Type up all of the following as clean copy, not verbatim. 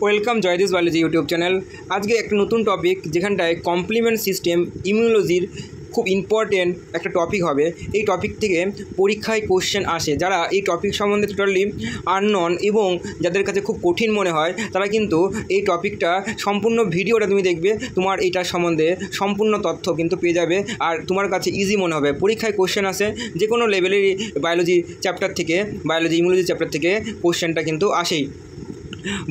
Welcome Joydesh biology YouTube channel. আজকে একটা নতুন টপিক যেখানটায় কমপ্লিমেন্ট সিস্টেম ইমিউনোলজির খুব ইম্পর্টেন্ট একটা টপিক হবে। এই টপিক থেকে পরীক্ষায় কোশ্চেন আসে, যারা এই টপিক সম্বন্ধে টোটালি আননন এবং যাদের কাছে খুব কঠিন মনে হয় তারা কিন্তু এই টপিকটা সম্পূর্ণ ভিডিওটা তুমি দেখবে, তোমার এইটার সম্বন্ধে সম্পূর্ণ তথ্য কিন্তু পেয়ে যাবে আর তোমার কাছে ইজি মনে হবে। পরীক্ষায় কোশ্চেন আসে যে কোনো লেভেলেরই বায়োলজি চ্যাপ্টার থেকে, বায়োলজি ইমিউনোলজি চ্যাপ্টার থেকে কোশ্চেনটা কিন্তু আসেই।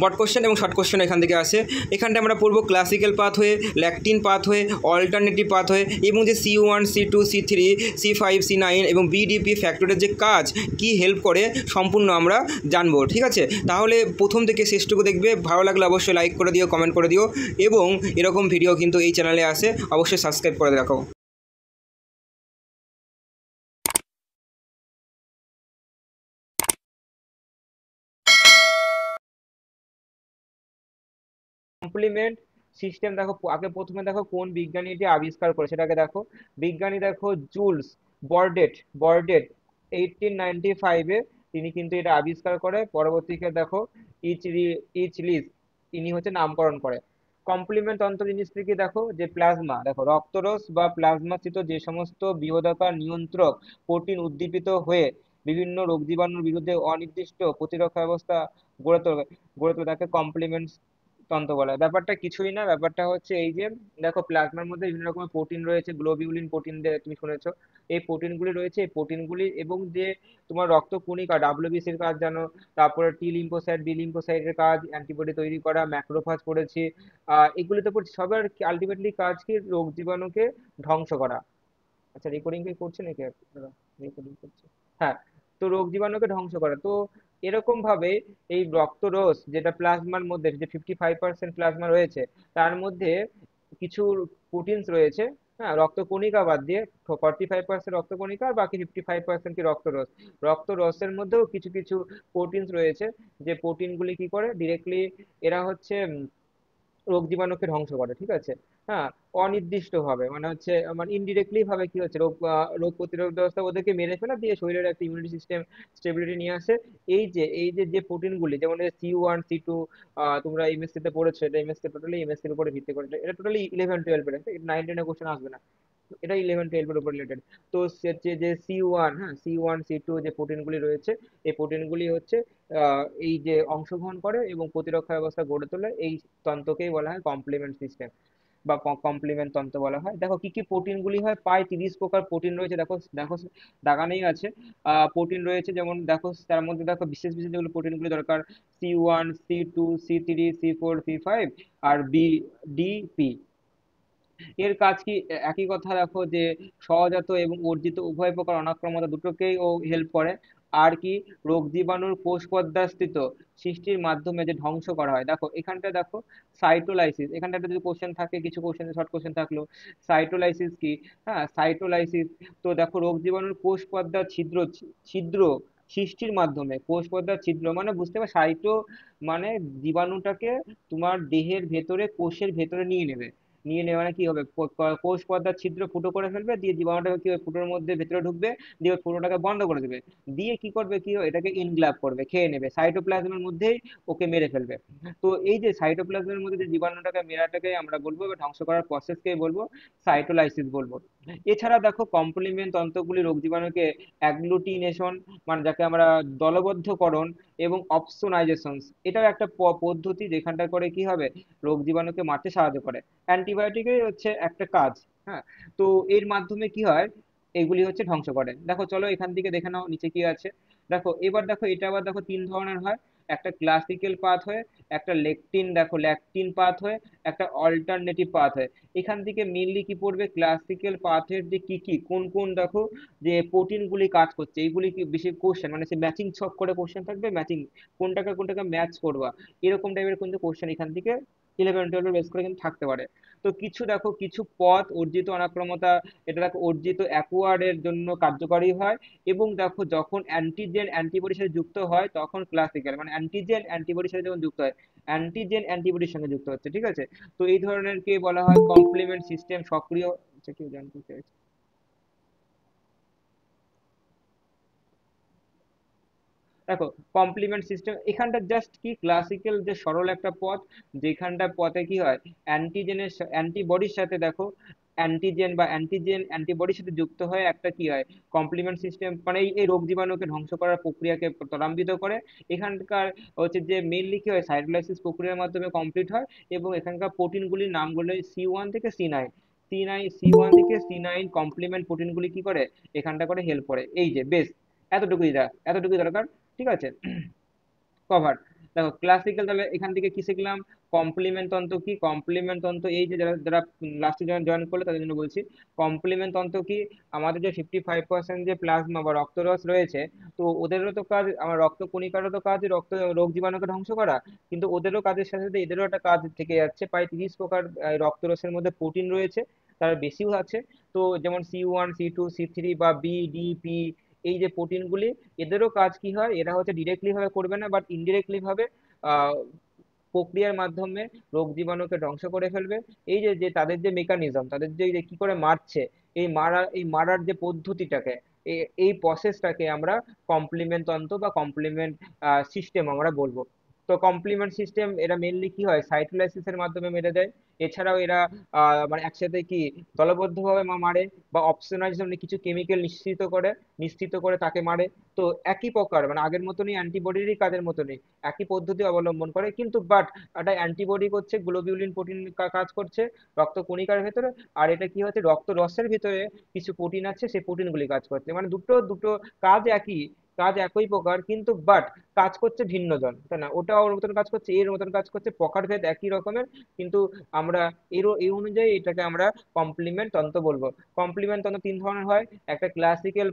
বট কোশ্চেন এবং শর্ট কোশ্চেন এখান থেকে আসে। এখানটা আমরা পড়বো classical pathway, lectin pathway, alternative pathway এবং যে C1, C2, C3, C5, C9 এবং বিডিপি ফ্যাক্টরের যে কাজ কি হেল্প করে সম্পূর্ণ আমরা জানবো। ঠিক আছে, তাহলে প্রথম থেকে শেষটুকু দেখবে। ভালো লাগলে অবশ্যই লাইক করে দিও, কমেন্ট করে দিও এবং এরকম ভিডিও কিন্তু এই চ্যানেলে আসে, অবশ্যই সাবস্ক্রাইব করে রাখো। কমপ্লিমেন্ট সিস্টেম দেখো, আগে প্রথমে দেখো কোন বিজ্ঞানী এটি আবিষ্কার করে সেটাকে দেখো। বিজ্ঞানী দেখো জুলস বর্ডেট। বর্ডেট 1895-এ তিনি কিন্তু এটা আবিষ্কার করে। পরবর্তীকে দেখো ইচলিস ইনি হচ্ছে নামকরণ করে। কমপ্লিমেন্ট তন্ত্র জিনিসটি কি দেখো, যে প্লাজমা দেখো, রক্তরস বা প্লাজমাস্থিত যে সমস্ত বৃহদাকার নিয়ন্ত্রক প্রোটিন উদ্দীপিত হয়ে বিভিন্ন রোগ জীবাণুর বিরুদ্ধে অনির্দিষ্ট প্রতিরক্ষা ব্যবস্থা গড়ে তোলে তাকে কমপ্লিমেন্ট তন্ত্র বলা হয়। ব্যাপারটা কিছুই না, ব্যাপারটা হচ্ছে এই যে দেখো, প্লাজমার মধ্যে বিভিন্ন রকমের প্রোটিন রয়েছে, গ্লোবিউলিন প্রোটিন তুমি শুনেছো। এই প্রোটিনগুলি রয়েছে, এই প্রোটিনগুলি এবং যে তোমার রক্ত কণিকা ডাব্লিউবিসির কাজ জানো, তারপরে টি লিম্ফোসাইট, বি লিম্ফোসাইটের কাজ, অ্যান্টিবডি তৈরি করা, ম্যাক্রোফাজ পড়েছি। এগুলিতে পড়ছি সবার আলটিমেটলি কাজ কি, রোগ জীবাণুকে ধ্বংস করা। আচ্ছা, রেকর্ডিং কি করছে নাকি আপনারা? রেকর্ডিং করছে, হ্যাঁ। তো রোগ জীবাণুকে ধ্বংস করে। তো এরকম ভাবে এই রক্তরস যেটা প্লাজমার মধ্যে যে 55% প্লাজমা রয়েছে, তার মধ্যে কিছু প্রোটিনস রয়েছে, হ্যাঁ, রক্তকণিকা বাদ দিয়ে 45% রক্তকণিকা আর বাকি 55% কি রক্তরস। রক্তরসের মধ্যেও কিছু কিছু প্রোটিনস রয়েছে, যে প্রোটিনগুলি কি করে ডিরেক্টলি, এরা হচ্ছে রোগ জীবাণুকে ধ্বংস করে। ঠিক আছে, হ্যাঁ, অনির্দিষ্ট ভাবে, মানে হচ্ছে মানে ইনডিরেক্টলি ভাবে কি হচ্ছে, রোগ প্রতিরোধ ব্যবস্থা ওদেরকে মেরে ফেলা দিয়ে শরীরের একটা ইমিউনিটি সিস্টেম স্টেবিলিটি নিয়ে আসে। এই যে প্রোটিনগুলি, যেমন C1, C2, তোমরা এমএসসি তে পড়েছো, এটা এমএসসি টোটালি এমএসসি এর উপরে ভিত্তি করে, এটা টোটালি 11-12 এর, এটা 9-10 এর কোশ্চেন আসবে না, এটা 11-12 এর উপর রিলেটেড। তো যে C1, হ্যাঁ, C1, C2 যে প্রোটিনগুলি রয়েছে, এই প্রোটিনগুলি হচ্ছে এই যে অংশগ্রহণ করে এবং প্রতিরক্ষা ব্যবস্থা গড়ে তোলে। এই তন্ত্রকেই বলা হয় কমপ্লিমেন্ট সিস্টেম বা কমপ্লিমেন্ট তন্ত্র বলা হয়। দেখো কি কি প্রোটিনগুলি হয়, প্রায় 30 প্রকার প্রোটিন রয়েছে। দেখো দেখো দাগানেই আছে প্রোটিন রয়েছে, যেমন দেখো তার মধ্যে দেখো বিশেষ বিশেষ যেগুলো প্রোটিনগুলি দরকার, C1, C2, C3, C4, C5 আর বিডিপি। এর কাজ কি, একই কথা দেখো, যে সহজাত এবং অর্জিত উভয় প্রকার অনাক্রমতা দুটোকেই ও হেল্প করে। আর কি, রোগ জীবাণুর কোষ পর্দাস্থিত সৃষ্টির মাধ্যমে যে ধ্বংস করা হয়। দেখো এখানটা দেখো, সাইটোলাইসিস, এখানটা একটা যদি কোশ্চেন থাকে, কিছু কোশ্চেন শর্ট কোশ্চেন থাকলো, সাইটোলাইসিস কি, হ্যাঁ, সাইটোলাইসিস। তো দেখো, রোগ জীবাণুর কোষ পর্দার ছিদ্র ছিদ্র সৃষ্টির মাধ্যমে, কোষ পর্দার ছিদ্র মানে বুঝতে পারো, সাইটো মানে জীবাণুটাকে তোমার দেহের ভেতরে, কোষের ভেতরে নিয়ে নেওয়া মানে কি হবে, কোষ পর্দার ছিদ্র ফুটো করে ফেলবে, দিয়ে জীবাণুটাকে কি হবে, ফুটোর মধ্যে ভেতরে ঢুকবে, দিয়ে ওই ফুটোটাকে বন্ধ করে দেবে, দিয়ে কি করবে, কি হবে, এটাকে ইনগ্লাব করবে, খেয়ে নেবে, সাইটোপ্লাজমের মধ্যেই ওকে মেরে ফেলবে। তো এই যে সাইটোপ্লাজমের মধ্যে যে জীবাণুটাকে মেরাটাকে আমরা বলবো, বা ধ্বংস করার প্রসেসকেই বলবো সাইটোলাইসিস বলবো। এছাড়া দেখো, কমপ্লিমেন্ট তন্ত্রগুলি রোগ জীবাণুকে অ্যাগ্লুটিনেশন, মানে যাকে আমরা দলবদ্ধকরণ, এবং অপসোনাইজেশন, এটাও একটা পদ্ধতি, যেখানটা করে কি হবে, রোগ জীবাণুকে মারতে সাহায্য করে। অ্যান্টিবায়োটিকের হচ্ছে একটা কাজ, হ্যাঁ। তো এর মাধ্যমে কি হয়, এগুলি হচ্ছে ধ্বংস করে। দেখো চলো এখান থেকে দেখে নাও নিচে কি আছে। দেখো এবার দেখো, এটা আবার দেখো তিন ধরনের হয়, একটা ক্লাসিক্যাল পাথ হয়ে, একটা ল্যাকটিন পাথ হয়ে, একটা অল্টারনেটিভ পাথ হয়ে। এখান থেকে মেনলি কি পড়বে, ক্লাসিক্যাল পাথের যে কি কি কোন কোন দেখো যে প্রোটিন গুলি কাজ করছে, এইগুলি কি বেশি কোশ্চেন, মানে সে ম্যাচিং ছক করে কোশ্চেন থাকবে, ম্যাচিং কোনটাকে ম্যাচ করবা, এরকম টাইপের কিন্তু কোশ্চেন এখান থেকে 11-12 বেস করে কিন্তু থাকতে পারে। তো কিছু দেখো, কিছু পথ অর্জিত অনাক্রমতা, এটা দেখো অর্জিত অ্যাকোয়ার্ডের জন্য কার্যকরী হয়। এবং দেখো, যখন অ্যান্টিজেন অ্যান্টিবডির সাথে যুক্ত হয় তখন ক্লাসিক্যাল, মানে অ্যান্টিজেন অ্যান্টিবডির সাথে যখন যুক্ত হয়, অ্যান্টিজেন অ্যান্টিবডির সঙ্গে যুক্ত হচ্ছে। ঠিক আছে, তো এই ধরনের কে বলা হয় কমপ্লিমেন্ট সিস্টেম সক্রিয়। আচ্ছা, কেউ জানতে চাইছে? দেখো কমপ্লিমেন্ট সিস্টেম এখানটা জাস্ট কি ক্লাসিক্যাল যে সরল একটা পথ, যেখানটা পথে কি হয় অ্যান্টিজেনের অ্যান্টিবডির সাথে দেখো অ্যান্টিজেন বা অ্যান্টিবডির সাথে যুক্ত হয়ে একটা কি হয় কমপ্লিমেন্ট সিস্টেম, মানে এই রোগ জীবাণুকে ধ্বংস করার প্রক্রিয়াকে ত্বরান্বিত করে। এখানকার হচ্ছে যে মেইনলি কি হয় সাইটোলাইসিস প্রক্রিয়ার মাধ্যমে কমপ্লিট হয়। এবং এখানকার প্রোটিনগুলির নামগুলো C1 থেকে C9, C1 থেকে C9 কমপ্লিমেন্ট প্রোটিনগুলি কি করে এখানটা করে হেল্প করে। এই যে বেশ, এতটুকুই দরকার। ঠিক আছে, কভার। দেখো ক্লাসিক্যাল, তাহলে এখান থেকে কি শিখলাম, কমপ্লিমেন্ট তন্ত্র কি, কমপ্লিমেন্ট তন্ত্র এই যে যারা যারা লাস্টে জয়েন করলো তাদের জন্য বলছি। কমপ্লিমেন্ট তন্ত্র কি, আমাদের যে 55% যে প্লাজমা বা রক্তরস রয়েছে, তো ওদেরও তো কাজ, আমার রক্ত কণিকারও তো কাজ রক্ত রোগ জীবাণুকে ধ্বংস করা, কিন্তু ওদেরও কাজের সাথে সাথে এদেরও একটা কাজ থেকে যাচ্ছে। প্রায় 30 প্রকার রক্তরসের মধ্যে প্রোটিন রয়েছে, তার বেশিও আছে। তো যেমন C1 C2 C3 বা B D P, এই যে প্রোটিনগুলি, এদেরও কাজ কি হয়, এরা হচ্ছে ডিরেক্টলি ভাবে করবে না বাট ইনডিরেক্টলি ভাবে আহ প্রক্রিয়ার মাধ্যমে রোগ জীবাণুকে ধ্বংস করে ফেলবে। এই যে যে তাদের যে মেকানিজম, তাদের যে যে কি করে মারছে, এই মারার যে পদ্ধতিটাকে, এই প্রসেসটাকে আমরা কমপ্লিমেন্ট তন্ত্র বা কমপ্লিমেন্ট সিস্টেম আমরা বলবো। তো কমপ্লিমেন্ট সিস্টেম এরা মেনলি কি হয় সাইটোলাইসিসের মাধ্যমে মেরে দেয়। এছাড়াও এরা মানে একসাথে কি দলবদ্ধভাবে মারে, বা অপশনাল কিছু কেমিক্যাল নিশ্চিত করে তাকে মারে। তো একই প্রকার মানে আগের মতনই অ্যান্টিবডিরই কাজের মতনই একই পদ্ধতি অবলম্বন করে, কিন্তু বাট একটা অ্যান্টিবডি করছে গ্লোবিউলিন প্রোটিন কাজ করছে রক্ত কণিকার ভেতরে, আর এটা কি হচ্ছে রক্ত রসের ভিতরে কিছু প্রোটিন আছে, সেই প্রোটিনগুলি কাজ করছে। মানে দুটো দুটো কাজ একই, কাজ একই প্রকার, কিন্তু বাট কাজ করছে ভিন্ন জন, তাই না? ওটা ওর মতন কাজ করছে, এর মতন কাজ করছে, প্রকারভেদ একই রকমের, কিন্তু আমরা এই অনুযায়ী এটাকে আমরা কমপ্লিমেন্ট তন্ত্র বলবো। কমপ্লিমেন্ট তন্ত্র তিন ধরনের হয়, একটা ক্লাসিক্যাল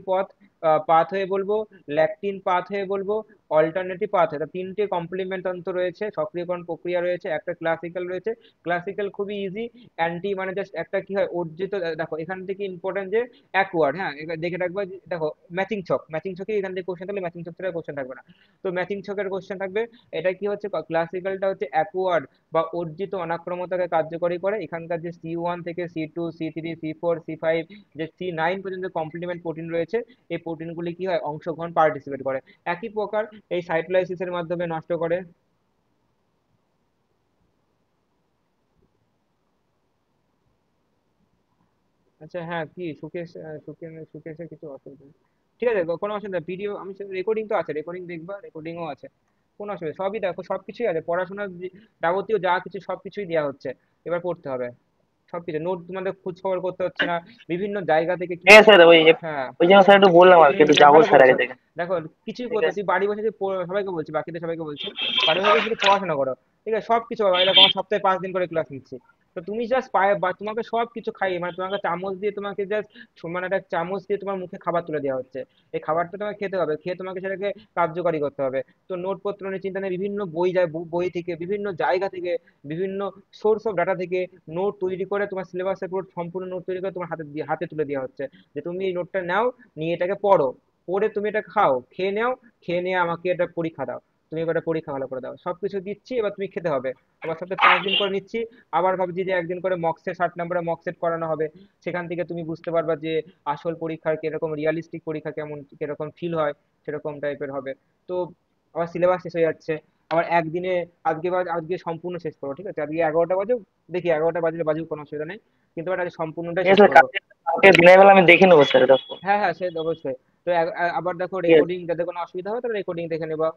পাথ হয়ে বলবো, ল্যাকটিন পাথ হয়ে বলবো, অল্টারনেটিভ পাথ হয়ে। তিনটে কমপ্লিমেন্ট তন্ত্র রয়েছে, সক্রিয়করণ প্রক্রিয়া রয়েছে, একটা ক্লাসিক্যাল রয়েছে। ক্লাসিক্যাল খুবই ইজি, অ্যান্টি মানে জাস্ট একটা কি হয় অর্জিত, দেখো এখান থেকে ইম্পর্টেন্ট যে অ্যাকওয়ার্ড, হ্যাঁ এবার দেখে রাখবো দেখো ম্যাচিং ছকে এখান থেকে কোশ্চেন থাকলে ম্যাচিং ছক থেকে কোশ্চেন থাকবে না, তো ম্যাচিং ছকের কোশ্চেন থাকবে। এটা কি হচ্ছে ক্লাসিক্যালটা হচ্ছে অ্যাকওয়ার্ড বা অর্জিত অনাক্রমতাকে কার্যকরী করে। এখানকার যে C1 থেকে C2 C3 C4 C5 যে C9 পর্যন্ত কমপ্লিমেন্ট প্রোটিন রয়েছে, এই প্রোটিনগুলি কি হয় অংশগ্রহণ পার্টিসিপেট করে। একই প্রকার এই সাইটোলাইসিসের মাধ্যমে নষ্ট করে। আচ্ছা হ্যাঁ, কি সুকেশের কিছু অসুবিধা নেই। ঠিক আছে, কোনো অসুবিধা, ভিডিও আমি রেকর্ডিং তো আছে, রেকর্ডিং দেখবা, রেকর্ডিংও আছে, কোনো অসুবিধা, সবই দেখো, সবকিছুই আছে, পড়াশোনার যাবতীয় যা কিছু সবকিছুই দেওয়া হচ্ছে। এবার পড়তে হবে সবকিছু, নোট তোমাদের খোঁজ খবর করতে হচ্ছে না, বিভিন্ন জায়গা থেকে কি। ঠিক আছে স্যার, ওই হ্যাঁ, ওই জন্য স্যার একটু বললাম আর কি, তুমি একটু যাবো ভালো স্যার করেছো। আগে থেকে। দেখো কিছুই ঠিক করতে, আছে। তুই বাড়ি বসে যে সবাইকে বলছি, বাকিদের সবাইকে বলছি, বাড়ি বসে শুধু পড়াশোনা করো। ঠিক আছে, সবকিছু হবে, এরকম আমার সপ্তাহে 5 দিন করে ক্লাস নিচ্ছি। তো তুমি জাস্ট পায়ে বা তোমাকে সব কিছু খাইয়ে, মানে তোমাকে চামচ দিয়ে তোমাকে জাস্ট মানে একটা চামচ দিয়ে তোমার মুখে খাবার তুলে দেওয়া হচ্ছে। এই খাবারটা তোমাকে খেতে হবে, খেয়ে তোমাকে সেটাকে কার্যকারী করতে হবে। তো নোটপত্র নিয়ে চিন্তা নেই, বিভিন্ন বই যায়, বই থেকে বিভিন্ন জায়গা থেকে বিভিন্ন সোর্স অফ ডাটা থেকে নোট তৈরি করে তোমার সিলেবাসের পুরো সম্পূর্ণ নোট তৈরি করে তোমার হাতে তুলে দেওয়া হচ্ছে, যে তুমি এই নোটটা নাও, নিয়ে এটাকে পড়ো, পড়ে তুমি এটা খাও, খেয়ে নাও, খেয়ে নিয়ে আমাকে এটা পরীক্ষা দাও, তুমি এবার এটা পরীক্ষা ভালো করে দাও, সবকিছু দিচ্ছি, এবার তুমি খেতে হবে। তোমার সাথে 5 দিন করে নিচ্ছি। আবার ভাবছি যে একদিন করে মক সেট 60 নম্বরে মক সেট করানো হবে, সেখান থেকে তুমি বুঝতে পারবা যে আসল পরীক্ষার কিরকম, রিয়ালিস্টিক পরীক্ষা কেমন কিরকম ফিল হয়, সেরকম টাইপের হবে। তো আবার সিলেবাস শেষ হয়ে যাচ্ছে, আবার একদিনে আজকে সম্পূর্ণ শেষ করো। ঠিক আছে, আজকে 11টা বাজে, দেখি 11টা বাজলে বাজুক, কোনো অসুবিধা নেই, কিন্তু আজকে সম্পূর্ণটাই ঠিক আছে শেষ স্যার, করবো। কালকে কালকে দিনের বেলা আমি দেখে নেবো স্যার, দেখো। হ্যাঁ হ্যাঁ, সে তো অবশ্যই। তো আবার দেখো ঠিক আছে। রেকর্ডিং, যাতে কোনো অসুবিধা হয় তাহলে রেকর্ডিং দেখে নেবা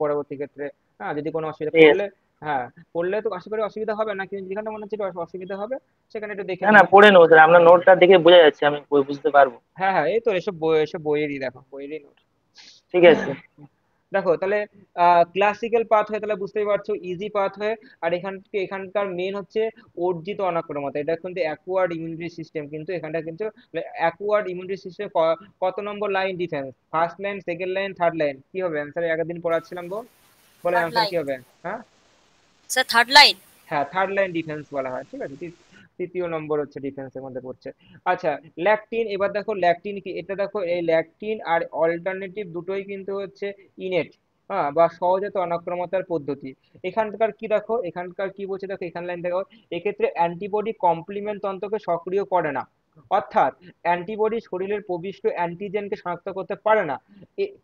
পরবর্তী ক্ষেত্রে। হ্যাঁ, যদি কোনো অসুবিধা ঠিক আছে। পড়লে, হ্যাঁ পড়লে তো আশা করি অসুবিধা হবে না, কিন্তু যেখানে মনে হচ্ছে একটু অসুবিধা হবে সেখানে একটু দেখে না না, নেবা। পড়ে নেবো স্যার, আপনার হুম হুম। নোটটা দেখে বোঝা যাচ্ছে, আমি বুঝতে পারবো। হ্যাঁ হ্যাঁ, এই তো এসব বইয়েরই, দেখো বইয়েরই নোট। ঠিক আছে। দেখো তাহলে ক্লাসিক্যাল পাথ হয়ে তাহলে বুঝতেই পারছো ইজি পাথ হয়ে। আর এখানকার মেন হচ্ছে অর্জিত অনাক্রমতা, এটা কিন্তু অ্যাকোয়ার্ড ইমিউনিটি সিস্টেম, কিন্তু এখানটা কিন্তু অ্যাকোয়ার্ড ইমিউনিটি সিস্টেম। কত number line defence, first line, second line, third line, কি হবে অ্যান্সার? আগের দিন পড়াচ্ছিলাম গো, বলে থার্ড অ্যান্সার কি লাইন। হবে? হ্যাঁ স্যার থার্ড লাইন। হ্যাঁ, থার্ড লাইন ডিফেন্স বলা হয়। ঠিক আছে, তৃতীয় নম্বর হচ্ছে ডিফেন্সের মধ্যে পড়ছে। আচ্ছা, ল্যাকটিন, এবার দেখো ল্যাকটিন কি, এটা দেখো এই ল্যাকটিন আর অল্টারনেটিভ দুটোই কিন্তু হচ্ছে ইনেট, হ্যাঁ বা সহজাত অনাক্রমতার পদ্ধতি। এখানকার কি দেখো, এখানকার কি বলছে দেখো, এখান লাইন দেখো, এক্ষেত্রে অ্যান্টিবডি কমপ্লিমেন্ট তন্ত্রকে সক্রিয় করে না। অর্থাৎ অ্যান্টিবডি শরীরের প্রবিষ্ট অ্যান্টিজেনকে শনাক্ত করতে পারে না।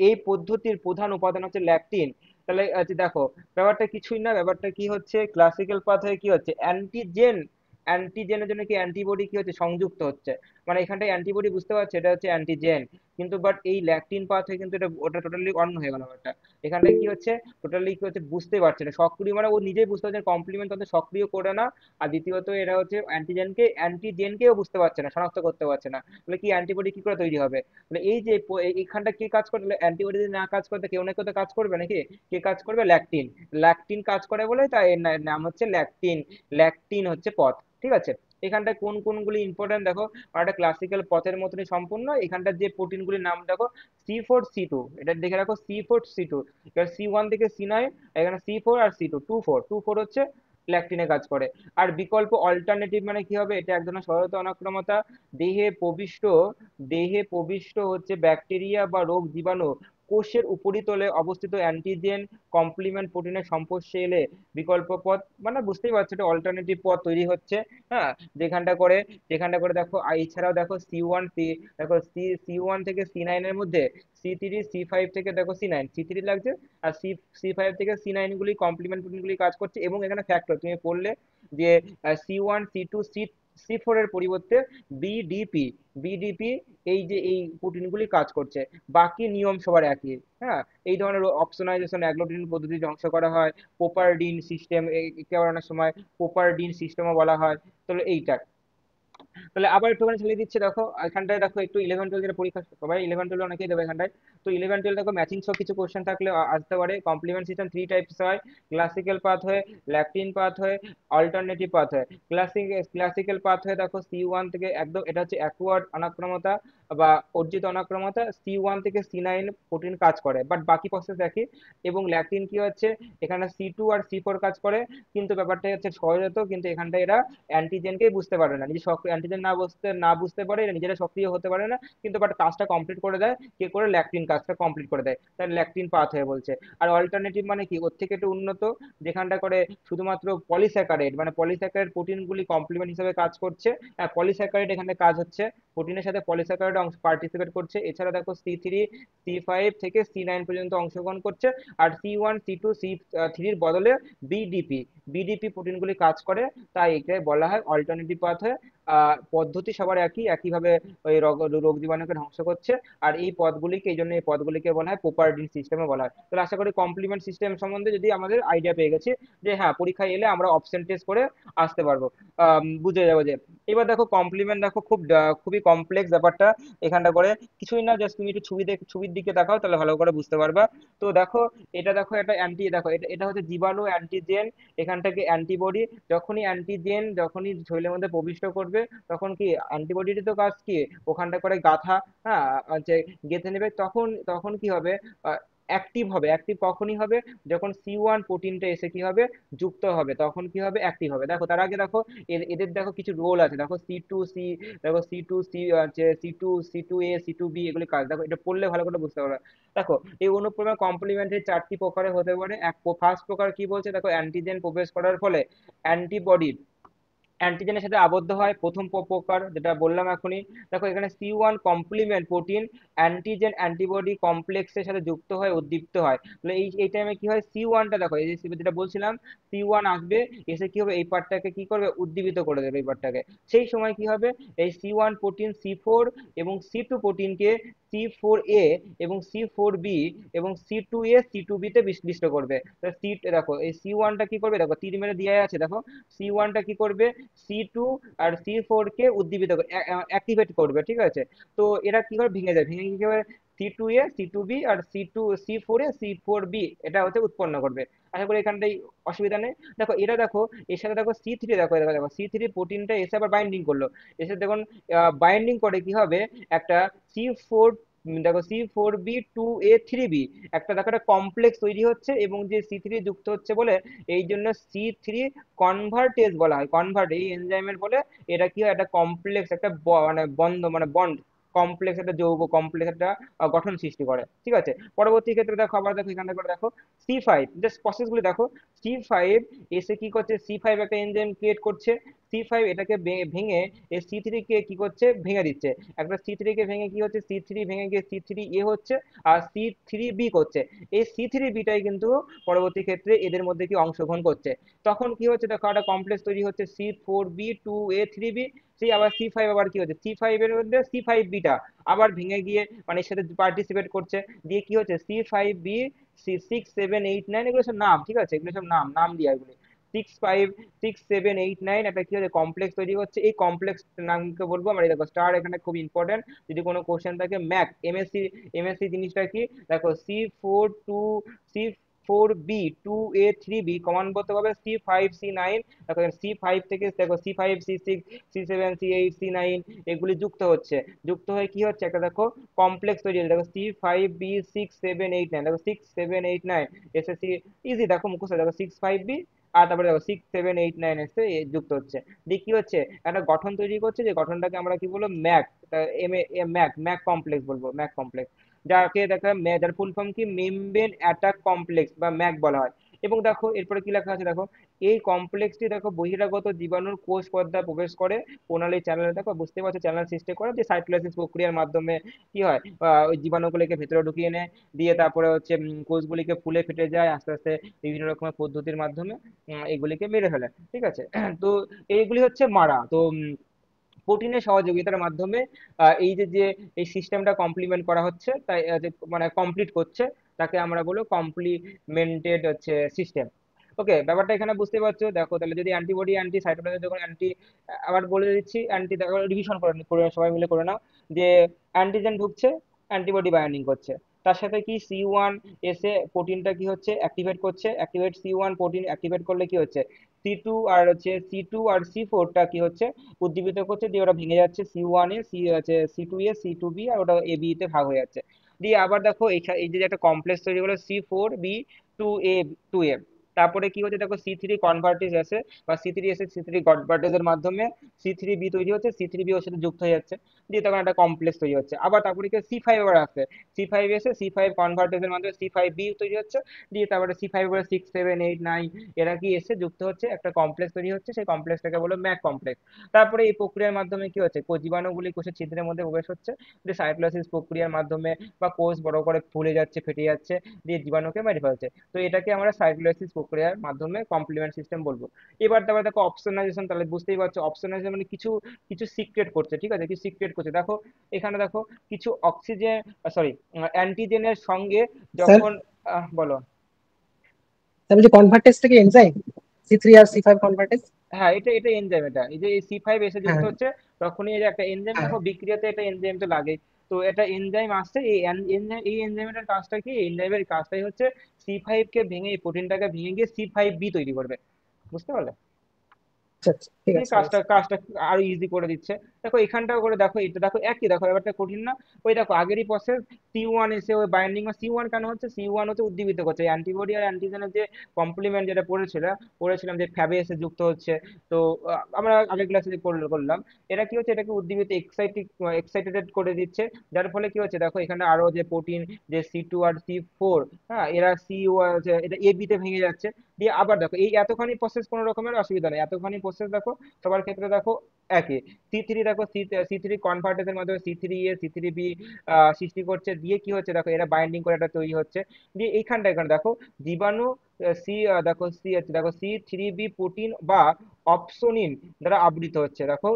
এই পদ্ধতির প্রধান উপাদান হচ্ছে ল্যাকটিন। তাহলে দেখো ব্যাপারটা কিছুই না, ব্যাপারটা কি হচ্ছে, ক্লাসিক্যাল পাথওয়ে কি হচ্ছে, অ্যান্টিজেনের জন্য কি অ্যান্টিবডি কি হচ্ছে সংযুক্ত হচ্ছে, মানে এখানটায় অ্যান্টিবডি বুঝতে পারছে এটা হচ্ছে অ্যান্টিজেন, কিন্তু বাট এই ল্যাকটিন পাথওয়ে কিন্তু এটা ওটা টোটালি অন্য হয়ে গেল ব্যাপারটা। এখানটায় কি হচ্ছে, টোটালি কি হচ্ছে বুঝতে পারছে না, সক্রিয় মানে ও নিজেই বুঝতে পারছে কমপ্লিমেন্ট তাদের সক্রিয় করে না। আর দ্বিতীয়ত এরা হচ্ছে অ্যান্টিজেনকেও বুঝতে পারছে না, শনাক্ত করতে পারছে না, তাহলে কি অ্যান্টিবডি কি করে তৈরি হবে? তাহলে এই যে এইখানটা কে কাজ করে, অ্যান্টিবডি যদি না কাজ করতে কেউ না কেউ তো কাজ করবে নাকি, কে কাজ করবে, ল্যাকটিন। ল্যাকটিন কাজ করে বলে তাই এর নাম হচ্ছে ল্যাকটিন। ল্যাকটিন হচ্ছে পথ, ঠিক আছে। এখানটায় কোন কোনগুলি ইম্পর্টেন্ট দেখো, আর একটা ক্লাসিক্যাল পথের মতনই সম্পূর্ণ, এখানটার যে প্রোটিনগুলির নাম দেখো, C4C2, এটা দেখে রাখো C4C2, এবার C1 থেকে C9, এখানে C4 আর C2, 2 4 হচ্ছে ল্যাকটিনে কাজ করে। আর বিকল্প অল্টারনেটিভ মানে কি হবে, এটা এক ধরনের সহায়তা অনাক্রমতা, দেহে প্রবিষ্ট দেহে প্রবিষ্ট হচ্ছে ব্যাকটেরিয়া বা রোগ জীবাণু কোষের উপরিতলে অবস্থিত অ্যান্টিজেন কমপ্লিমেন্ট প্রোটিনের সংস্পর্শে এলে বিকল্প পথ, মানে বুঝতেই পারছো এটা অল্টারনেটিভ পথ তৈরি হচ্ছে। হ্যাঁ, যেখানটা করে দেখো এছাড়াও দেখো C1 দেখো C1 থেকে C9 এর মধ্যে C3 C5 থেকে দেখো C9 C3 লাগছে, আর C5 থেকে C9 গুলি কমপ্লিমেন্ট প্রোটিন গুলি কাজ করছে, এবং এখানে ফ্যাক্টর তুমি পড়লে যে C1 C2 C4 এর পরিবর্তে বিডিপি বিডিপি এই যে এই প্রোটিনগুলি কাজ করছে, বাকি নিয়ম সবার একই। হ্যাঁ, এই ধরনের অপসোনাইজেশন অ্যাগ্লুটিনিন পদ্ধতি ধ্বংস করা হয়, পোপারডিন সিস্টেম, একে আবার অনেক সময় পোপারডিন সিস্টেমও বলা হয়। তাহলে এইটা, তাহলে আবার একটুখানি ছেড়ে দিচ্ছে দেখো, এখানটায় দেখো একটু 11 12 যেটা পরীক্ষা সবাই 11 12 অনেকেই দেবে এখানটায়। তো 11 12 দেখো ম্যাচিং সব কিছু কোশ্চেন থাকলে আসতে পারে। কমপ্লিমেন্ট সিস্টেম 3 টাইপস হয়, classical pathway, lectin pathway, alternative pathway. Classical pathway দেখো C1 থেকে একদম, এটা হচ্ছে অ্যাকুয়ার্ড অনাক্রমতা বা অর্জিত অনাক্রমতা, C1 থেকে C9 প্রোটিন কাজ করে, বাট বাকি প্রসেস একই। এবং ল্যাকটিন কি হচ্ছে, এখানে C2 আর C4 কাজ করে, কিন্তু ব্যাপারটা হচ্ছে সহজাত, কিন্তু এখানটায় এরা অ্যান্টিজেনকেই বুঝতে পারে না, নিজে সক্রিয় অ্যান্টিজেন না বুঝতে পারে, এরা নিজেরা সক্রিয় হতে পারে না, কিন্তু বাট কাজটা কমপ্লিট করে দেয় কে করে, ল্যাকটিন কাজটা কমপ্লিট করে দেয়, তাই ল্যাকটিন পাথ হয়ে বলছে। আর অল্টারনেটিভ মানে কি, ওর থেকে একটু উন্নত, যেখানটা করে শুধুমাত্র পলিস্যাকারাইড, মানে পলিস্যাকারাইড প্রোটিনগুলি কমপ্লিমেন্ট হিসেবে কাজ করছে। হ্যাঁ, পলিস্যাকারাইড এখানে কাজ হচ্ছে, প্রোটিনের সাথে পলিস্যাকারাইড অংশ পার্টিসিপেট করছে। এছাড়া দেখো C3 C5 থেকে C9 পর্যন্ত অংশগ্রহণ করছে। আর C1 C2 C3 বদলে বিডিপি বিডিপি প্রোটিনগুলি কাজ করে, তাই একে বলা হয় অল্টারনেটিভ পাথওয়ে। পদ্ধতি সবার একইভাবে ওই রোগ জীবাণুকে ধ্বংস করছে। আর এই পদগুলিকে বলা হয় পোপারডিন সিস্টেমে বলা হয়। তাহলে আশা করি কমপ্লিমেন্ট সিস্টেম সম্বন্ধে যদি আমাদের আইডিয়া পেয়ে গেছি, যে হ্যাঁ পরীক্ষায় এলে আমরা অপশন টেস্ট করে আসতে পারবো, বুঝে যাবো যে। এবার দেখো কমপ্লিমেন্ট দেখো খুবই কমপ্লেক্স ব্যাপারটা। এখানটা করে কিছুই না, জাস্ট তুমি একটু ছবির দিকে তাকাও তাহলে ভালো করে বুঝতে পারবা। তো দেখো, এটা দেখো, এটা দেখো, এটা হচ্ছে জীবাণু অ্যান্টিজেন, এখান থেকে অ্যান্টিবডি। যখনই শরীরের মধ্যে প্রবিষ্ট করবে, তখন কি অ্যান্টিবডির তো কাজ কি, ওখানটা করে গাঁথা, হ্যাঁ, যে গেঁথে নেবে, তখন তখন কি হবে, অ্যাক্টিভ হবে। অ্যাক্টিভ কখনই হবে, যখন C1 প্রোটিনটা এসে কি হবে, যুক্ত হবে, তখন কি হবে, অ্যাক্টিভ হবে। দেখো তার আগে দেখো এদের দেখো কিছু রোল আছে, দেখো C2 C, দেখো C2 C2A C2B এগুলি কাজ, দেখো এটা পড়লে ভালো করে বুঝতে পারবে। দেখো এই অনুক্রমে কমপ্লিমেন্টারি 4টি প্রকারে হতে পারে। ফার্স্ট প্রকার কি বলছে দেখো, অ্যান্টিজেন প্রবেশ করার ফলে অ্যান্টিবডি অ্যান্টিজেনের সাথে আবদ্ধ হয়, প্রথম প্রকার যেটা বললাম এখনই। দেখো এখানে C1 complement protein antigen antibody কমপ্লেক্সের সাথে যুক্ত হয়, উদ্দীপ্ত হয়। তাহলে এই টাইমে কি হয়, C1টা দেখো, এই যে যেটা বলছিলাম, C1 আসবে, এসে কি হবে, এই পার্টটাকে কি করবে, উদ্দীপিত করে দেবে এই পার্টটাকে। সেই সময় কি হবে, এই C1 প্রোটিন C4 এবং C2 প্রোটিনকে C4A এবং C4B এবং C2A C2B তে বিশ্লিষ্ট করবে। দেখো এই C1টা কি করবে, দেখো তীর মেরে দিয়ে আছে, দেখো C1টা কি করবে, C2 আর C4 কে উদ্দীপিত অ্যাক্টিভেট করবে, ঠিক আছে। তো এরা কি করে, ভেঙে যায়, ভেঙে কি হবে, C2A C2B আর C4A C4B এটা হচ্ছে উৎপন্ন করবে। আশা করি এখানটাই অসুবিধা নেই। দেখো এটা দেখো, এর সাথে দেখো C3, দেখো দেখো দেখো C3 প্রোটিনটা এসে আবার বাইন্ডিং করলো, এসে দেখুন বাইন্ডিং করে কি হবে, একটা C4, দেখো C4B2A3B, একটা দেখো একটা কমপ্লেক্স তৈরি হচ্ছে, এবং যে C3 যুক্ত হচ্ছে বলে এই জন্য C3 কনভার্টেজ বলা হয়। কনভার্ট এই এনজাইমের বলে, এটা কি হয়, একটা কমপ্লেক্স, একটা মানে বন্ড কমপ্লেক্স, একটা যৌগ কমপ্লেক্স, একটা গঠন সৃষ্টি করে, ঠিক আছে। পরবর্তী ক্ষেত্রে দেখো, আবার দেখো এখানে করে দেখো C5, জাস্ট প্রসেস গুলি দেখো। C5 এসে কি করছে, C5 একটা এনজাইম ক্রিয়েট করছে, C5 এটাকে ভেঙে এই C3 কে কি করছে, ভেঙে দিচ্ছে। একটা C3 কে ভেঙে কি হচ্ছে, C3 ভেঙে গিয়ে C3A হচ্ছে, আর C3B করছে। এই C3Bটাই কিন্তু পরবর্তী ক্ষেত্রে এদের মধ্যে কি অংশগ্রহণ করছে। তখন কি হচ্ছে, দেখো একটা কমপ্লেক্স তৈরি হচ্ছে C4B2A3B, সেই আবার C5 আবার কি হচ্ছে, C5 এর মধ্যে C5Bটা আবার ভেঙে গিয়ে মানে এর সাথে পার্টিসিপেট করছে, দিয়ে কি হচ্ছে C5B, C6 7 8 9, এগুলো সব নাম, ঠিক আছে, এগুলো সব নাম নাম দিয়ে এগুলি 6 5 6 7 8 9 একটা কি হচ্ছে কমপ্লেক্স তৈরি হচ্ছে। এই কমপ্লেক্স নামকে বলবো আমরা, এই দেখো স্টার এখানে খুব ইম্পর্টেন্ট, যদি কোনো কোশ্চেন থাকে ম্যাক এমএসসি, এমএসসি জিনিসটা কি, দেখো C4B2A3B কমান বলতে হবে C5C9, দেখো C5 থেকে দেখো C5 C6 C7 C8 C9 এগুলি যুক্ত হচ্ছে, যুক্ত হয়ে কি হচ্ছে একটা দেখো কমপ্লেক্স তৈরি হচ্ছে, দেখো C5B6 7 8 9, দেখো 6 7 8 9 এসএসসি ইজি, দেখো মুখস্থ, দেখো 6 5B, আর তারপরে দেখো 6 7 8 9 এসে যুক্ত হচ্ছে, দিয়ে কি হচ্ছে একটা গঠন তৈরি করছে, যে গঠনটাকে আমরা কি বলবো, Mac, M A Mac Mac complex বলবো, ম্যাক কমপ্লেক্স, যাকে দেখা যার ফুল ফর্ম কি, মেমব্রেন অ্যাটাক কমপ্লেক্স বা ম্যাক বলা হয়। এবং দেখো এরপরে কি লেখা আছে, দেখো এই কমপ্লেক্সটি দেখো বহিরাগত জীবাণুর কোষ পর্দায় প্রবেশ করে প্রণালী চ্যানেল, দেখো বুঝতে পারছো চ্যানেল সৃষ্টি করে, যে সাইটোলাইসিস প্রক্রিয়ার মাধ্যমে কি হয়, ওই জীবাণুগুলিকে ভেতরে ঢুকিয়ে নেয়, দিয়ে তারপরে হচ্ছে কোষগুলিকে ফুলে ফেটে যায় আস্তে আস্তে বিভিন্ন রকমের পদ্ধতির মাধ্যমে এগুলিকে মেরে ফেলে, ঠিক আছে। তো এইগুলি হচ্ছে মারা। তো প্রোটিনের সহযোগিতার মাধ্যমে এই যে যে এই সিস্টেমটা কমপ্লিমেন্ট করা হচ্ছে, তাই যে মানে কমপ্লিট করছে, তাকে আমরা বলবো কমপ্লিমেন্টেড হচ্ছে সিস্টেম। ওকে, ব্যাপারটা এখানে বুঝতে পারছো। দেখো তাহলে যদি অ্যান্টিবডি অ্যান্টি সাইটোপ্লাজম যখন অ্যান্টি, আবার বলে দিচ্ছি অ্যান্টি, দেখো রিভিশন করে করে সবাই মিলে করে নাও, যে অ্যান্টিজেন ঢুকছে, অ্যান্টিবডি বাইন্ডিং করছে, তার সাথে কি C1 এসে প্রোটিনটা কি হচ্ছে অ্যাক্টিভেট করছে, অ্যাক্টিভেট C1 প্রোটিন অ্যাক্টিভেট করলে কি হচ্ছে, C2 আর C4টা কি হচ্ছে উদ্দীপিত করছে, দিয়ে ওটা ভেঙে যাচ্ছে C1 এ, সি আছে C2 এ, C2B, আর ওটা AB তে ভাগ হয়ে যাচ্ছে। দিয়ে আবার দেখো এই যে একটা কমপ্লেক্স তৈরি হলো C4B2A, তারপরে কি হচ্ছে দেখো C3 কনভার্টেজ আছে, বা C3 এসে C3 কনভার্টেজের মাধ্যমে C3B তৈরি হচ্ছে, C3B ওর সাথে যুক্ত হয়ে যাচ্ছে, দিয়ে তখন একটা কমপ্লেক্স তৈরি হচ্ছে। আবার তারপরে কি C5 আবার আসছে, C5 এসে C5 কনভার্টেজের মাধ্যমে C5B তৈরি হচ্ছে, দিয়ে তারপরে C5 এর 6 7 8 9 এরা কি এসে যুক্ত হচ্ছে, একটা কমপ্লেক্স তৈরি হচ্ছে, সেই কমপ্লেক্সটাকে বলো ম্যাক কমপ্লেক্স। তারপরে এই প্রক্রিয়ার মাধ্যমে কি হচ্ছে, জীবাণুগুলি কোষের ছিদ্রের মধ্যে প্রবেশ হচ্ছে, যে সাইটোলাইসিস প্রক্রিয়ার মাধ্যমে বা কোষ বড় করে ফুলে যাচ্ছে, ফেটে যাচ্ছে, দিয়ে জীবাণুকে মেরে ফেলছে। তো এটাকে আমরা সাইটোলাইসিস প্রক্রিয়ার মাধ্যমে কমপ্লিমেন্ট সিস্টেম বলবো। এবার তারপরে দেখো অপসোনাইজেশন, তাহলে বুঝতেই পারছো অপসোনাইজেশন মানে কিছু কিছু সিক্রেট করছে, ঠিক আছে, কিছু সিক্রেট করছে। দেখো এখানে দেখো কিছু অক্সিজেন, সরি, অ্যান্টিজেনের সঙ্গে স্যার, যখন বলো। আমি যে কনভার্টেজটা কি এনজাইম, C3 আর C5 কনভার্টেজ? হ্যাঁ, এটা এটা এনজাইম, এটা এই যে এই C5 এসে যুক্ত হ্যাঁ, হচ্ছে, তখনই এই যে একটা এনজাইম, হ্যাঁ। দেখো বিক্রিয়াতে এটা এনজাইম তো লাগে। তো এটা এনজাইম আসছে, এই এনজাইম, এই এনজাইমের কাজটা কি, এনজাইমের কাজটাই হচ্ছে C5 কে ভেঙে, এই প্রোটিনটাকে ভেঙে গিয়ে C5B তৈরি করবে, বুঝতে পারলে। আচ্ছা আচ্ছা, ঠিক দিয়ে আছে, কাজটা বুঝছি। কাজটা আরো ইজি করে দিচ্ছে। দেখো এখানটাও করে দেখো, এটা দেখো একই, দেখো ব্যাপারটা কঠিন না। ওই দেখো আগেরই প্রসেস, C1 এসে ওই বাইন্ডিং, C1 কেন হচ্ছে, C1 হচ্ছে উদ্দীপিত করছে অ্যান্টিবডি আর অ্যান্টিজেনের যে কমপ্লিমেন্ট, যেটা পড়েছিলাম যে ফ্যাবে এসে যুক্ত হচ্ছে। তো আমরা আগের ক্লাসে যে করলাম, এটা কি হচ্ছে, এটাকে উদ্দীপিত এক্সাইটেড করে দিচ্ছে, যার ফলে কি হচ্ছে দেখো এখানে আরো যে প্রোটিন, যে C2 আর C4, হ্যাঁ এরা এটা AB তে ভেঙে যাচ্ছে। দিয়ে আবার দেখো এই এতখানি প্রসেস কোনো রকমের অসুবিধা নেই, এতখানি প্রসেস দেখো সবার ক্ষেত্রে দেখো একই। C3 দেখো C3 কনভার্টেজের মাধ্যমে C3A C3B সৃষ্টি করছে, দিয়ে কি হচ্ছে দেখো এরা বাইন্ডিং করে এটা তৈরি হচ্ছে। দিয়ে এইখানটা এখানে দেখো জীবাণু দেখো সি আছে, দেখো C3B প্রোটিন বা অপসোনিন দ্বারা আবৃত হচ্ছে, দেখো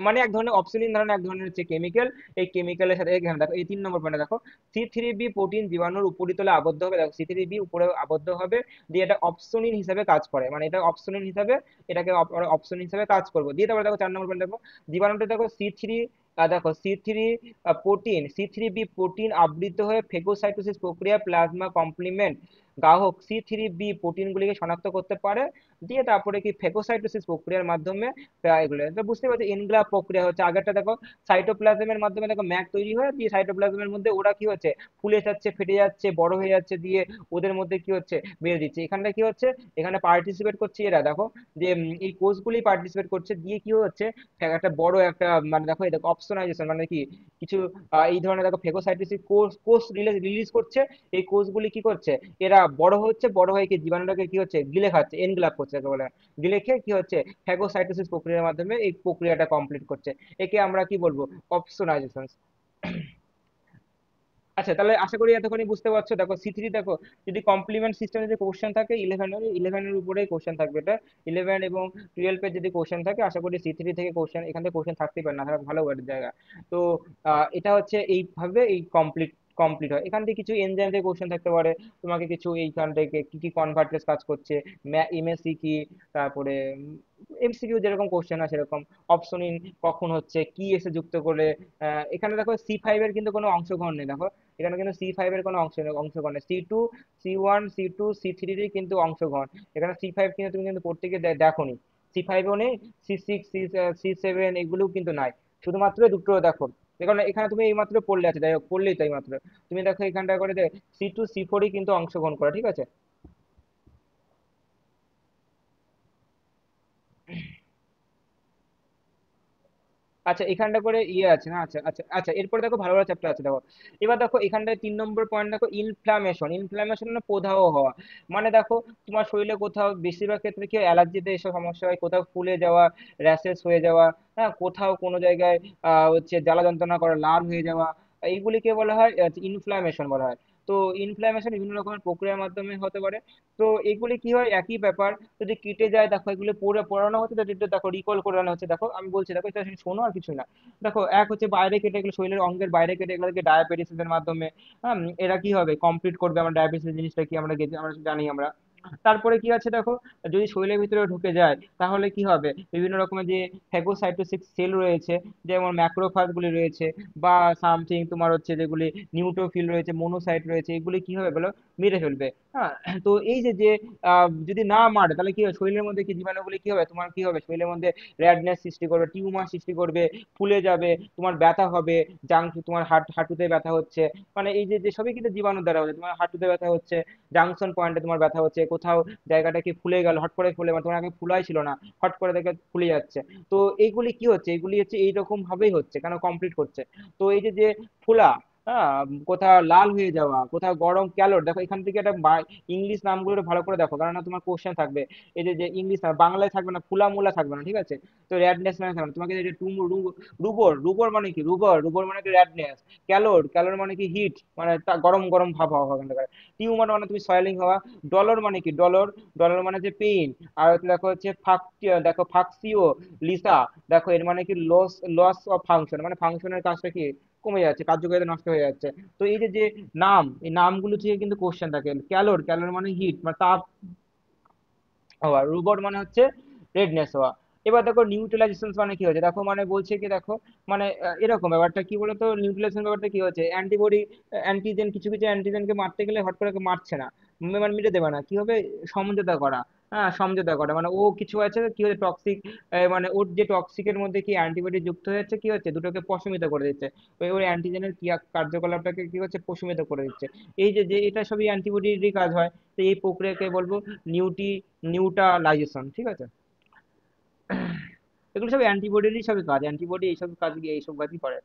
মানে এক ধরনের অপসোনিন ধরনের এক ধরনের হচ্ছে কেমিক্যাল। এই কেমিক্যালের সাথে এখানে দেখো এই 3 নম্বর পয়েন্টে দেখো C3B প্রোটিন জীবাণুর উপরিতলে আবদ্ধ হবে, দেখো C3B উপরে আবদ্ধ হবে, দিয়ে এটা অপসোনিন হিসেবে কাজ করে, মানে এটা অপসোনিন হিসেবে, এটাকে অপসোনিন হিসেবে কাজ করবো। দিয়ে তারপরে দেখো 4 নম্বর পয়েন্ট দেখো জীবাণুটা দেখো C3, দেখো C3 C3B প্রোটিন আবৃত হয়ে ফেগোসাইটোসিস প্রক্রিয়া প্লাজমা কমপ্লিমেন্ট গ্রাহক C3B প্রোটিনগুলিকে শনাক্ত করতে পারে, দিয়ে তারপরে কি ফেগোসাইটোসিস প্রক্রিয়ার মাধ্যমে এগুলো তো বুঝতে পারছি এনগ্রাফ প্রক্রিয়া হচ্ছে। আগেরটা দেখো সাইটোপ্লাজমের মাধ্যমে দেখো ম্যাক তৈরি হয়, দিয়ে সাইটোপ্লাজমের মধ্যে ওরা কি হচ্ছে ফুলে যাচ্ছে, ফেটে যাচ্ছে, বড় হয়ে যাচ্ছে, দিয়ে ওদের মধ্যে কি হচ্ছে বেড়ে দিচ্ছে। এখানটা কি হচ্ছে, এখানে পার্টিসিপেট করছে এরা, দেখো যে এই কোষগুলি পার্টিসিপেট করছে, দিয়ে কি হচ্ছে একটা বড় একটা মানে দেখো এই দেখো অপসোনাইজেশন মানে কি কিছু এই ধরনের দেখো ফেগোসাইটোসিস কোষ কোষ রিলিজ করছে। এই কোষগুলি কি করছে, এরা বড় হচ্ছে, বড় হয়ে কি জীবাণুটাকে কি হচ্ছে গিলে খাচ্ছে, এনগ্লাভ করছে যাকে বলে। গিলে খেয়ে কি হচ্ছে ফ্যাগোসাইটোসিস প্রক্রিয়ার মাধ্যমে এই প্রক্রিয়াটা কমপ্লিট করছে। একে আমরা কি বলবো, অপসোনাইজেশন। আচ্ছা, তাহলে আশা করি এতক্ষণই বুঝতে পারছো। দেখো সি3 দেখো, যদি কমপ্লিমেন্ট সিস্টেমে যদি কোশ্চেন থাকে ইলেভেনের উপরেই কোশ্চেন থাকবে এটা। 11 এবং 12 যদি কোশ্চেন থাকে, আশা করি সি3 থেকে কোশ্চেন, এখান থেকে কোশ্চেন থাকতেই পারে, না থাকা ভালো একটা জায়গা। তো এটা হচ্ছে এইভাবে এই কমপ্লিট কমপ্লিট হয়। এখান থেকে কিছু এনজাইম থেকে কোশ্চেন থাকতে পারে, তোমাকে কিছু এইখান থেকে কি কি কনভার্টার্স কাজ করছে, এমএসসি কি, তারপরে এমসিকিউ যেরকম কোশ্চেন আছে সেরকম। অপশনিন কখন হচ্ছে, কি এসে যুক্ত করে। এখানে দেখো সি5 এর কিন্তু কোনো অংশগ্রহণ নেই, দেখো এখানে কিন্তু সি5 এর কোনো অংশগ্রহণ নেই। সি2, সি1, সি2, সি3 এর কিন্তু অংশগ্রহণ। এখানে সি5 কিন্তু তুমি কিন্তু পড়তে গিয়ে দেখোনি, সি5ও নেই, সি6, সি7 এগুলোও কিন্তু নাই, শুধুমাত্র দুটো দেখো। এখানে এখানে তুমি এইমাত্র পড়লে আছে, যাই হোক পড়লেই তাই মাত্র। তুমি দেখো এখানটা করে সি2, সি4ই কিন্তু অংশগ্রহণ করে, ঠিক আছে। আচ্ছা, এখানটা করে ইয়ে আছে না, আচ্ছা আচ্ছা আচ্ছা, এরপরে দেখো ভালো ভালো চ্যাপ্টার আছে দেখো। এবার দেখো এখানটায় 3 নম্বর পয়েন্ট দেখো, ইনফ্লামেশন। ইনফ্লামেশন মানে প্রদাহ হওয়া। মানে দেখো তোমার শরীরে কোথাও, বেশিরভাগ ক্ষেত্রে কি অ্যালার্জিতে এসব সমস্যা হয়, কোথাও ফুলে যাওয়া, র্যাশেস হয়ে যাওয়া, হ্যাঁ কোথাও কোনো জায়গায় হচ্ছে জ্বালা যন্ত্রণা করা, লাল হয়ে যাওয়া, এইগুলিকে বলা হয় ইনফ্লামেশন বলা হয়। তো ইনফ্লামেশন বিভিন্ন রকমের প্রক্রিয়ার মাধ্যমে হতে পারে। তো এগুলি কি হয়, একই ব্যাপার। যদি কেটে যায় দেখো, এগুলো পড়ানো হচ্ছে, যদি একটু দেখো রিকল করানো হচ্ছে, দেখো আমি বলছি দেখো, এটা শুধু শোনো আর কিছু না। দেখো এক হচ্ছে বাইরে কেটে, এগুলো শরীরের অঙ্গের বাইরে কেটে এগুলোকে ডায়াবেটিসের মাধ্যমে, এরা কি হবে কমপ্লিট করবে। আমরা ডায়াবেটিস জিনিসটা কি আমরা আমরা জানি আমরা। তারপরে কি আছে দেখো, যদি শরীরের ভিতরে ঢুকে যায় তাহলে কি হবে, বিভিন্ন রকমের যে ফ্যাগোসাইটোসিস সেল রয়েছে, যেমন ম্যাক্রোফাজ গুলি রয়েছে, বা সামথিং তোমার হচ্ছে যেগুলি নিউট্রোফিল রয়েছে, মোনোসাইট রয়েছে, এগুলি কি হবে বলো, মেরে ফেলবে। হ্যাঁ, তো এই যে যে যদি না মারে তাহলে কি হবে, শরীরের মধ্যে কি জীবাণুগুলি কি হবে, তোমার কি হবে শরীরের মধ্যে রেডনেস সৃষ্টি করবে, টিউমার সৃষ্টি করবে, ফুলে যাবে, তোমার ব্যথা হবে, তোমার হাঁটুতে ব্যথা হচ্ছে। মানে এই যে যে সবই কিন্তু জীবাণুর দ্বারা হচ্ছে, তোমার হাঁটুতে ব্যথা হচ্ছে, জাংশন পয়েন্টে তোমার ব্যথা হচ্ছে, কোথাও জায়গাটা কি ফুলে গেল, হট করে ফুলে, মানে তোমার আগে ফুলাই ছিল না, হট করে দেখে ফুলে যাচ্ছে। তো এইগুলি কি হচ্ছে, এইগুলি হচ্ছে এইরকম ভাবেই হচ্ছে, কেন কমপ্লিট করছে। তো এই যে যে ফুলা, হ্যাঁ, কোথাও লাল হয়ে যাওয়া, কোথাও গরম ক্যালোর, দেখো এখান থেকে একটা ইংলিশ নামগুলো একটু ভালো করে দেখো, কারণ না তোমার কোশ্চেন থাকবে। এই যে যে ইংলিশ বাংলায় থাকবে না, ফুলা মুলা থাকবে না, ঠিক আছে। তো রেডনেস মানে থাকবে না, তোমাকে এই যে রুবর, রুবর মানে কি, রুবর, রুবর মানে কি রেডনেস। ক্যালোর, ক্যালোর মানে কি হিট, মানে গরম গরম ভাব হওয়া ওখান থেকে। টিউমার মানে তুমি সয়েলিং হওয়া। ডলর মানে কি, ডলর, ডলর মানে যে পেইন। আর দেখো হচ্ছে দেখো ফাক্সিও লিসা, দেখো এর মানে কি লস, লস অফ ফাংশন, মানে ফাংশনের কাজটা কি কমে যাচ্ছে, কার্যকারিতা নষ্ট হয়ে যাচ্ছে। তো এই যে যে নাম, এই নামগুলো থেকে কিন্তু কোশ্চেন থাকে। ক্যালোর, ক্যালোর মানে হিট, মানে তাপ হওয়া। রুবট মানে হচ্ছে রেডনেস হওয়া। এবার দেখো নিউট্রালাইজেশন মানে কি হচ্ছে, দেখো মানে বলছে কি দেখো, মানে এরকম ব্যাপারটা কি বলতো, নিউট্রালাইজেশন ব্যাপারটা কি হচ্ছে, অ্যান্টিবডি, অ্যান্টিজেন, কিছু কিছু অ্যান্টিজেনকে মারতে গেলে হট করে ওকে মারছে না, মানে মিটে দেবে না, কি হবে, সমঝোতা করা। হ্যাঁ, সমঝোতা করা মানে ও কিছু আছে কি হচ্ছে টক্সিক, মানে ওর যে টক্সিকের মধ্যে কি অ্যান্টিবডি যুক্ত হয়েছে, কি হচ্ছে দুটোকে পশমিত করে দিচ্ছে। ওই অ্যান্টিজেনের কি কার্যকলাপটাকে কি হচ্ছে পশমিত করে দিচ্ছে। এই যে যে এটা সবই অ্যান্টিবডিরই কাজ হয়। তো এই প্রক্রিয়াকে বলবো নিউটি নিউট্রালাইজেশন, ঠিক আছে। এগুলো সব অ্যান্টিবডিরই সবই কাজ, অ্যান্টিবডি এইসব কাজ, এইসব কাজই করে।